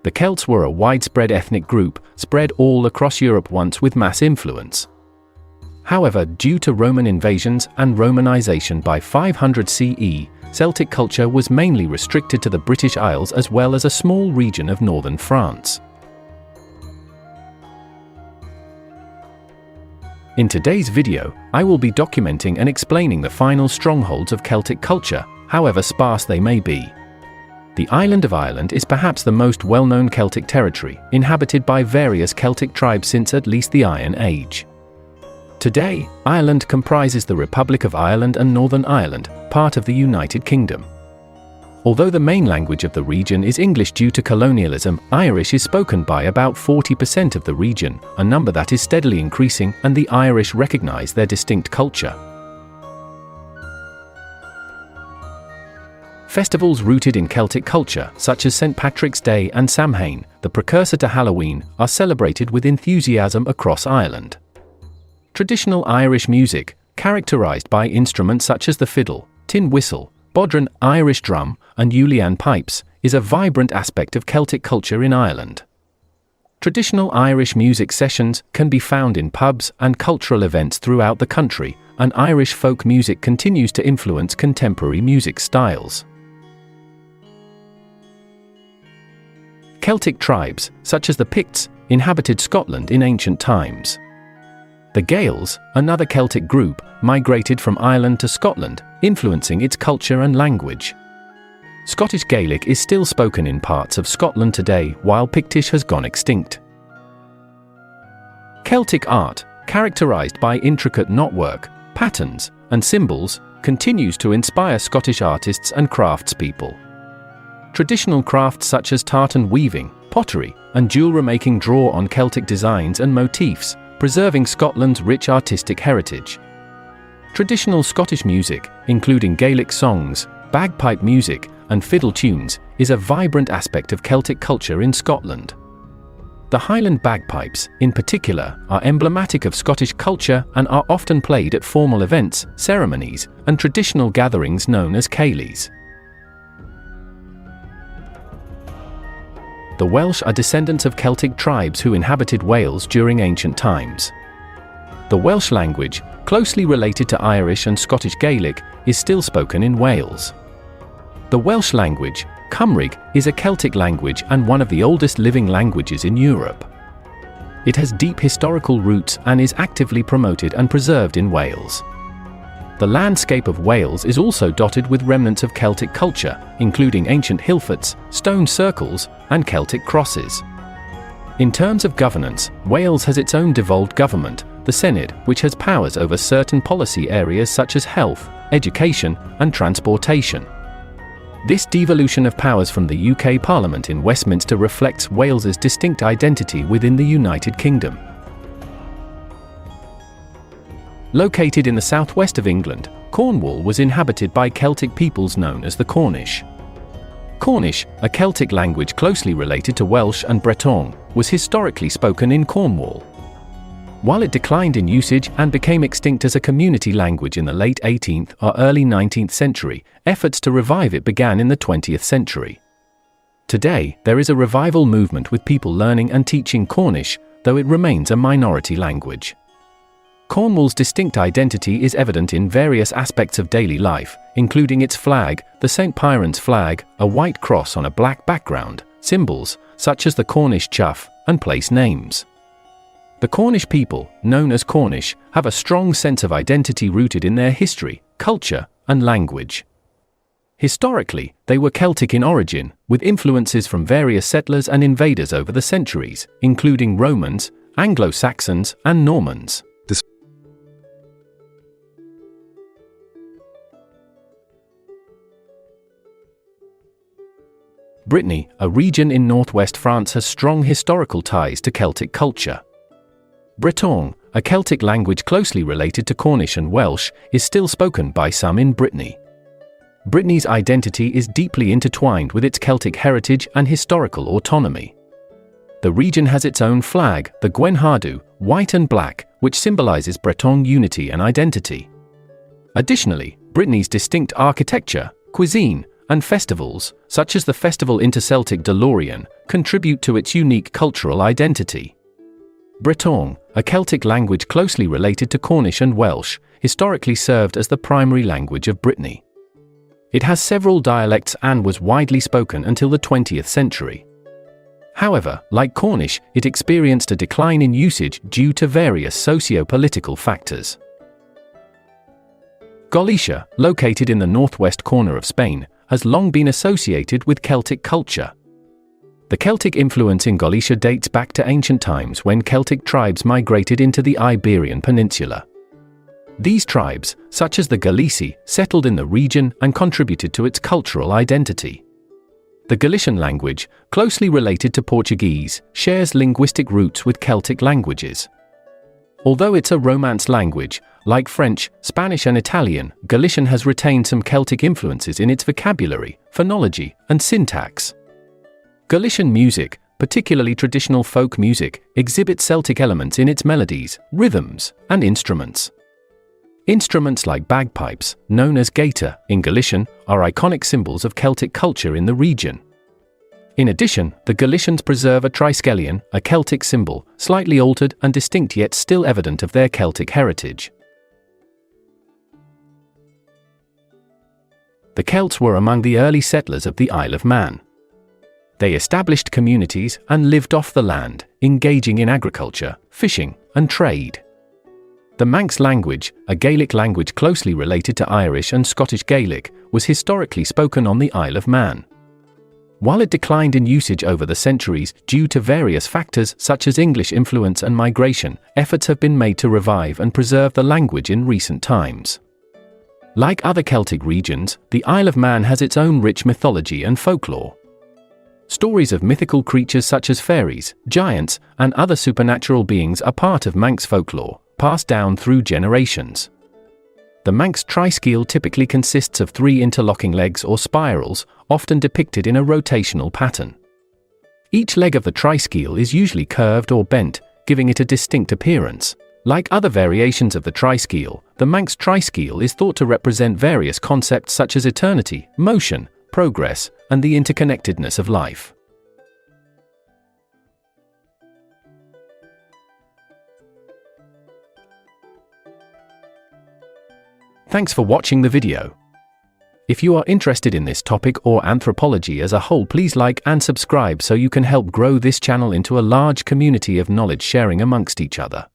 The Celts were a widespread ethnic group, spread all across Europe once with mass influence. However, due to Roman invasions and Romanization by 500 CE, Celtic culture was mainly restricted to the British Isles as well as a small region of northern France. In today's video, I will be documenting and explaining the final strongholds of Celtic culture, however sparse they may be. The island of Ireland is perhaps the most well-known Celtic territory, inhabited by various Celtic tribes since at least the Iron Age. Today, Ireland comprises the Republic of Ireland and Northern Ireland, part of the United Kingdom. Although the main language of the region is English due to colonialism, Irish is spoken by about 40% of the region, a number that is steadily increasing, and the Irish recognize their distinct culture. Festivals rooted in Celtic culture, such as St. Patrick's Day and Samhain, the precursor to Halloween, are celebrated with enthusiasm across Ireland. Traditional Irish music, characterized by instruments such as the fiddle, tin whistle, bodhran, Irish drum, and Uilleann pipes, is a vibrant aspect of Celtic culture in Ireland. Traditional Irish music sessions can be found in pubs and cultural events throughout the country, and Irish folk music continues to influence contemporary music styles. Celtic tribes, such as the Picts, inhabited Scotland in ancient times. The Gaels, another Celtic group, migrated from Ireland to Scotland, influencing its culture and language. Scottish Gaelic is still spoken in parts of Scotland today, while Pictish has gone extinct. Celtic art, characterized by intricate knotwork, patterns, and symbols, continues to inspire Scottish artists and craftspeople. Traditional crafts such as tartan weaving, pottery, and jewellery making draw on Celtic designs and motifs, preserving Scotland's rich artistic heritage. Traditional Scottish music, including Gaelic songs, bagpipe music, and fiddle tunes, is a vibrant aspect of Celtic culture in Scotland. The Highland bagpipes, in particular, are emblematic of Scottish culture and are often played at formal events, ceremonies, and traditional gatherings known as ceilidhs. The Welsh are descendants of Celtic tribes who inhabited Wales during ancient times. The Welsh language, closely related to Irish and Scottish Gaelic, is still spoken in Wales. The Welsh language, Cymraeg, is a Celtic language and one of the oldest living languages in Europe. It has deep historical roots and is actively promoted and preserved in Wales. The landscape of Wales is also dotted with remnants of Celtic culture, including ancient hill forts, stone circles, and Celtic crosses. In terms of governance, Wales has its own devolved government, the Senedd, which has powers over certain policy areas such as health, education, and transportation. This devolution of powers from the UK Parliament in Westminster reflects Wales's distinct identity within the United Kingdom. Located in the southwest of England, Cornwall was inhabited by Celtic peoples known as the Cornish. Cornish, a Celtic language closely related to Welsh and Breton, was historically spoken in Cornwall. While it declined in usage and became extinct as a community language in the late 18th or early 19th century, efforts to revive it began in the 20th century. Today, there is a revival movement with people learning and teaching Cornish, though it remains a minority language. Cornwall's distinct identity is evident in various aspects of daily life, including its flag, the St. Piran's flag, a white cross on a black background, symbols, such as the Cornish chuff, and place names. The Cornish people, known as Cornish, have a strong sense of identity rooted in their history, culture, and language. Historically, they were Celtic in origin, with influences from various settlers and invaders over the centuries, including Romans, Anglo-Saxons, and Normans. Brittany, a region in northwest France, has strong historical ties to Celtic culture. Breton, a Celtic language closely related to Cornish and Welsh, is still spoken by some in Brittany. Brittany's identity is deeply intertwined with its Celtic heritage and historical autonomy. The region has its own flag, the Gwenhadw, white and black, which symbolizes Breton unity and identity. Additionally, Brittany's distinct architecture, cuisine, and festivals, such as the festival Inter-Celtic de Lorien, contribute to its unique cultural identity. Bretagne, a Celtic language closely related to Cornish and Welsh, historically served as the primary language of Brittany. It has several dialects and was widely spoken until the 20th century. However, like Cornish, it experienced a decline in usage due to various socio-political factors. Galicia, located in the northwest corner of Spain, has long been associated with Celtic culture. The Celtic influence in Galicia dates back to ancient times when Celtic tribes migrated into the Iberian Peninsula. These tribes, such as the Galici, settled in the region and contributed to its cultural identity. The Galician language, closely related to Portuguese, shares linguistic roots with Celtic languages. Although it's a Romance language, like French, Spanish and Italian, Galician has retained some Celtic influences in its vocabulary, phonology, and syntax. Galician music, particularly traditional folk music, exhibits Celtic elements in its melodies, rhythms, and instruments. Instruments like bagpipes, known as gaita in Galician, are iconic symbols of Celtic culture in the region. In addition, the Galicians preserve a triskelion, a Celtic symbol, slightly altered and distinct yet still evident of their Celtic heritage. The Celts were among the early settlers of the Isle of Man. They established communities and lived off the land, engaging in agriculture, fishing, and trade. The Manx language, a Gaelic language closely related to Irish and Scottish Gaelic, was historically spoken on the Isle of Man. While it declined in usage over the centuries due to various factors such as English influence and migration, efforts have been made to revive and preserve the language in recent times. Like other Celtic regions, the Isle of Man has its own rich mythology and folklore. Stories of mythical creatures such as fairies, giants, and other supernatural beings are part of Manx folklore, passed down through generations. The Manx triskele typically consists of 3 interlocking legs or spirals, often depicted in a rotational pattern. Each leg of the triskele is usually curved or bent, giving it a distinct appearance. Like other variations of the triskele, the Manx triskele is thought to represent various concepts such as eternity, motion, progress, and the interconnectedness of life. Thanks for watching the video. If you are interested in this topic or anthropology as a whole, please like and subscribe so you can help grow this channel into a large community of knowledge sharing amongst each other.